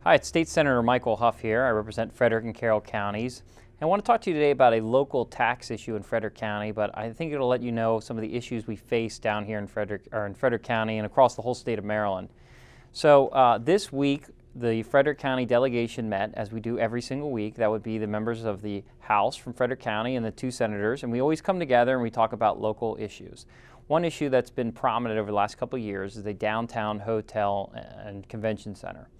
Hi, it's State Senator Michael Hough here. I represent Frederick and Carroll counties. I want to talk to you today about a local tax issue in Frederick County, but I think it'll let you know some of the issues we face down here in Frederick County and across the whole state of Maryland. So this week, the Frederick County delegation met, as we do every single week. That would be the members of the House from Frederick County and the two senators, and we always come together and we talk about local issues. One issue that's been prominent over the last couple of years is the downtown hotel and convention center.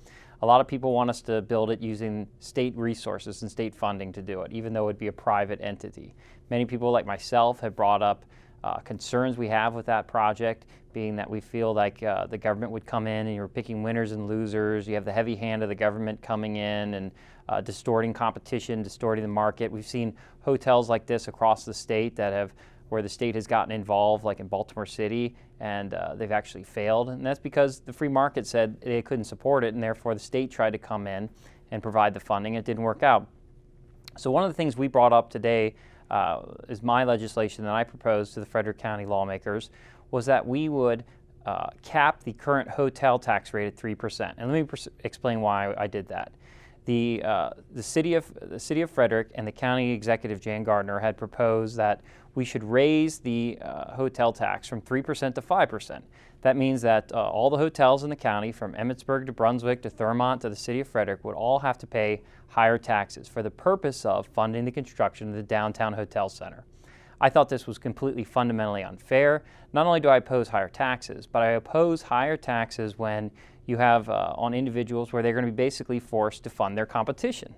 A lot of people want us to build it using state resources and state funding to do it, even though it'd be a private entity. Many people like myself have brought up concerns we have with that project, being that we feel like the government would come in and you're picking winners and losers. You have the heavy hand of the government coming in and distorting competition, distorting the market. We've seen hotels like this across the state where the state has gotten involved, like in Baltimore City, and they've actually failed. And that's because the free market said they couldn't support it, and therefore the state tried to come in and provide the funding. It didn't work out. So one of the things we brought up today is my legislation that I proposed to the Frederick County lawmakers was that we would cap the current hotel tax rate at 3%. And let me explain why I did that. The city of Frederick and the county executive, Jan Gardner, had proposed that we should raise the hotel tax from 3% to 5%. That means that all the hotels in the county, from Emmitsburg to Brunswick to Thurmont to the city of Frederick, would all have to pay higher taxes for the purpose of funding the construction of the downtown hotel center. I thought this was completely fundamentally unfair. Not only do I oppose higher taxes, but I oppose higher taxes when you have on individuals where they're going to be basically forced to fund their competition.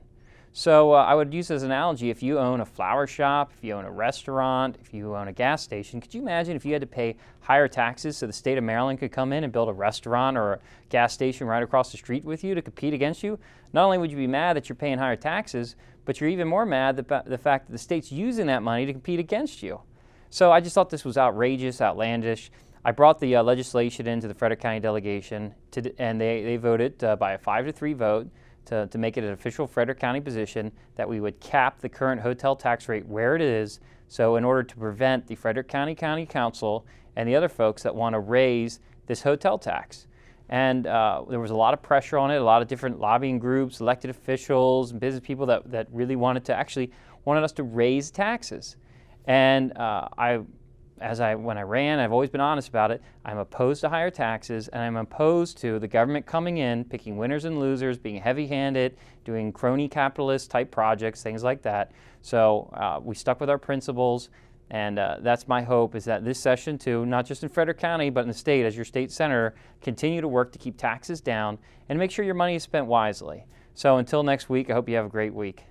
So I would use as an analogy, if you own a flower shop, if you own a restaurant, if you own a gas station, could you imagine if you had to pay higher taxes so the state of Maryland could come in and build a restaurant or a gas station right across the street with you to compete against you? Not only would you be mad that you're paying higher taxes, but you're even more mad at the fact that the state's using that money to compete against you. So I just thought this was outrageous, outlandish. I brought the legislation into the Frederick County delegation, and they voted by a 5-3 vote to make it an official Frederick County position that we would cap the current hotel tax rate where it is, so in order to prevent the Frederick County County Council and the other folks that want to raise this hotel tax. And there was a lot of pressure on it, a lot of different lobbying groups, elected officials, and business people that really wanted us to raise taxes. And when I ran, I've always been honest about it, I'm opposed to higher taxes, and I'm opposed to the government coming in, picking winners and losers, being heavy-handed, doing crony capitalist type projects, things like that. So we stuck with our principles, and that's my hope, is that this session too, not just in Frederick County, but in the state, as your state senator, continue to work to keep taxes down and make sure your money is spent wisely. So until next week, I hope you have a great week.